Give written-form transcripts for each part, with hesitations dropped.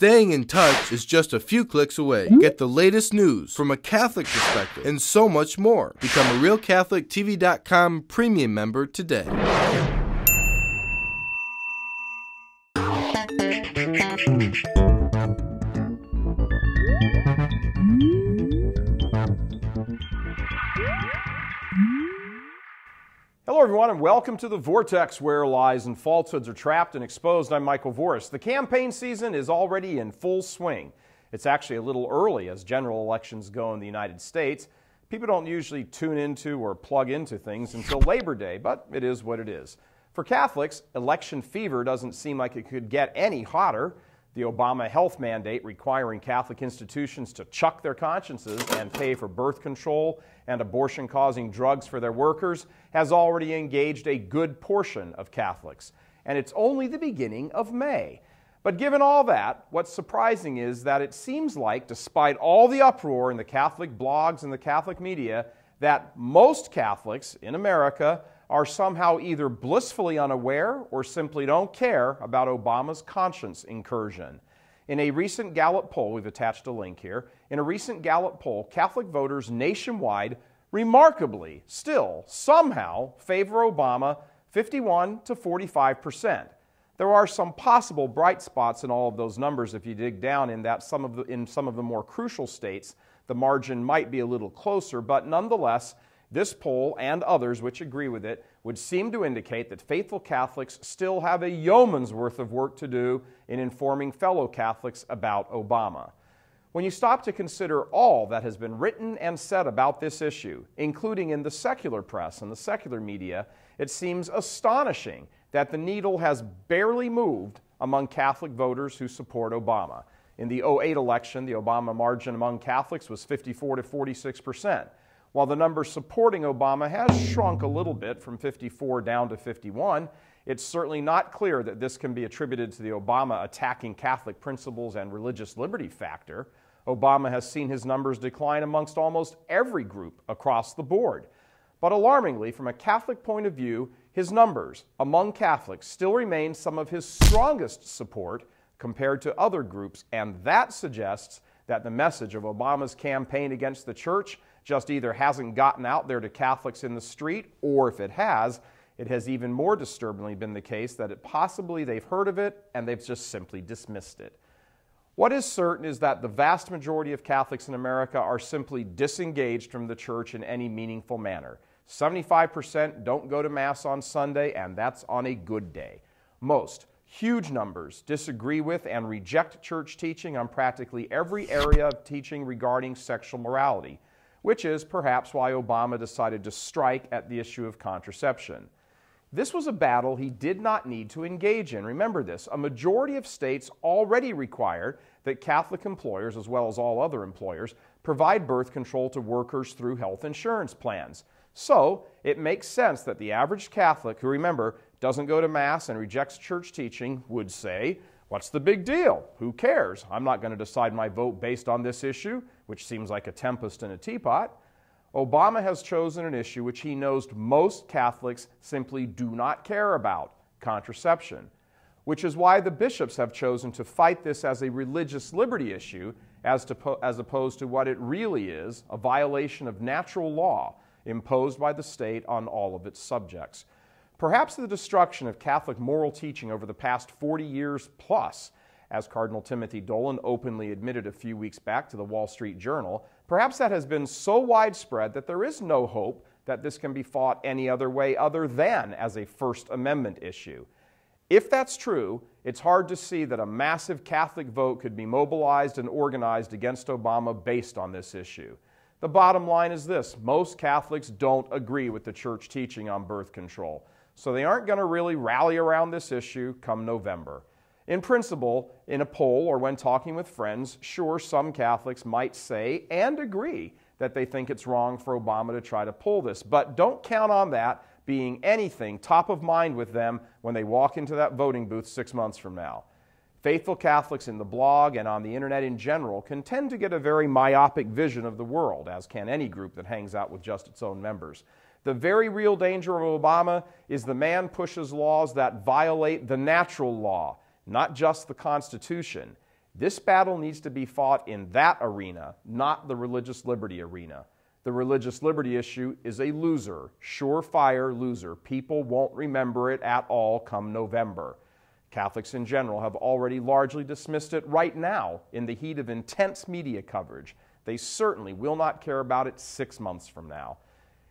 Staying in touch is just a few clicks away. Get the latest news from a Catholic perspective and so much more. Become a RealCatholicTV.com premium member today. Hello everyone and welcome to the Vortex where lies and falsehoods are trapped and exposed. I'm Michael Voris. The campaign season is already in full swing. It's actually a little early as general elections go in the United States. People don't usually tune into or plug into things until Labor Day, but it is what it is. For Catholics, election fever doesn't seem like it could get any hotter. The Obama health mandate requiring Catholic institutions to chuck their consciences and pay for birth control and abortion-causing drugs for their workers has already engaged a good portion of Catholics. And it's only the beginning of May. But given all that, what's surprising is that it seems like, despite all the uproar in the Catholic blogs and the Catholic media, that most Catholics in America are somehow either blissfully unaware or simply don't care about Obama's conscience incursion. In a recent Gallup poll, we've attached a link here, in a recent Gallup poll, Catholic voters nationwide remarkably still somehow favor Obama 51 to 45%. There are some possible bright spots in all of those numbers if you dig down in that in some of the more crucial states, the margin might be a little closer, but nonetheless, this poll, and others which agree with it, would seem to indicate that faithful Catholics still have a yeoman's worth of work to do in informing fellow Catholics about Obama. When you stop to consider all that has been written and said about this issue, including in the secular press and the secular media, it seems astonishing that the needle has barely moved among Catholic voters who support Obama. In the 2008 election, the Obama margin among Catholics was 54 to 46%. While the number supporting Obama has shrunk a little bit from 54 down to 51, it's certainly not clear that this can be attributed to the Obama attacking Catholic principles and religious liberty factor. Obama has seen his numbers decline amongst almost every group across the board. But alarmingly, from a Catholic point of view, his numbers among Catholics still remain some of his strongest support compared to other groups, and that suggests that the message of Obama's campaign against the church just either hasn't gotten out there to Catholics in the street, or if it has even more disturbingly been the case that possibly they've heard of it and they've just simply dismissed it. What is certain is that the vast majority of Catholics in America are simply disengaged from the church in any meaningful manner. 75% don't go to Mass on Sunday, and that's on a good day. Most, huge numbers, disagree with and reject church teaching on practically every area of teaching regarding sexual morality, which is perhaps why Obama decided to strike at the issue of contraception. This was a battle he did not need to engage in. Remember this, a majority of states already require that Catholic employers, as well as all other employers, provide birth control to workers through health insurance plans. So it makes sense that the average Catholic, who remember, doesn't go to Mass and rejects church teaching, would say, what's the big deal? Who cares? I'm not going to decide my vote based on this issue, which seems like a tempest in a teapot. Obama has chosen an issue which he knows most Catholics simply do not care about, contraception, which is why the bishops have chosen to fight this as a religious liberty issue as opposed to what it really is, a violation of natural law imposed by the state on all of its subjects. Perhaps the destruction of Catholic moral teaching over the past 40 years plus, as Cardinal Timothy Dolan openly admitted a few weeks back to the Wall Street Journal, perhaps that has been so widespread that there is no hope that this can be fought any other way other than as a First Amendment issue. If that's true, it's hard to see that a massive Catholic vote could be mobilized and organized against Obama based on this issue. The bottom line is this: most Catholics don't agree with the church teaching on birth control, so they aren't going to really rally around this issue come November. In principle, in a poll or when talking with friends, sure, some Catholics might say and agree that they think it's wrong for Obama to try to pull this, but don't count on that being anything top of mind with them when they walk into that voting booth 6 months from now. Faithful Catholics in the blog and on the internet in general can tend to get a very myopic vision of the world, as can any group that hangs out with just its own members. The very real danger of Obama is the man pushes laws that violate the natural law, not just the Constitution. This battle needs to be fought in that arena, not the religious liberty arena. The religious liberty issue is a loser, surefire loser. People won't remember it at all come November. Catholics in general have already largely dismissed it right now in the heat of intense media coverage. They certainly will not care about it 6 months from now.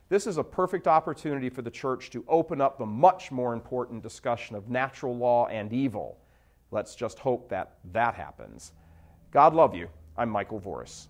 This is a perfect opportunity for the Church to open up the much more important discussion of natural law and evil. Let's just hope that that happens. God love you. I'm Michael Voris.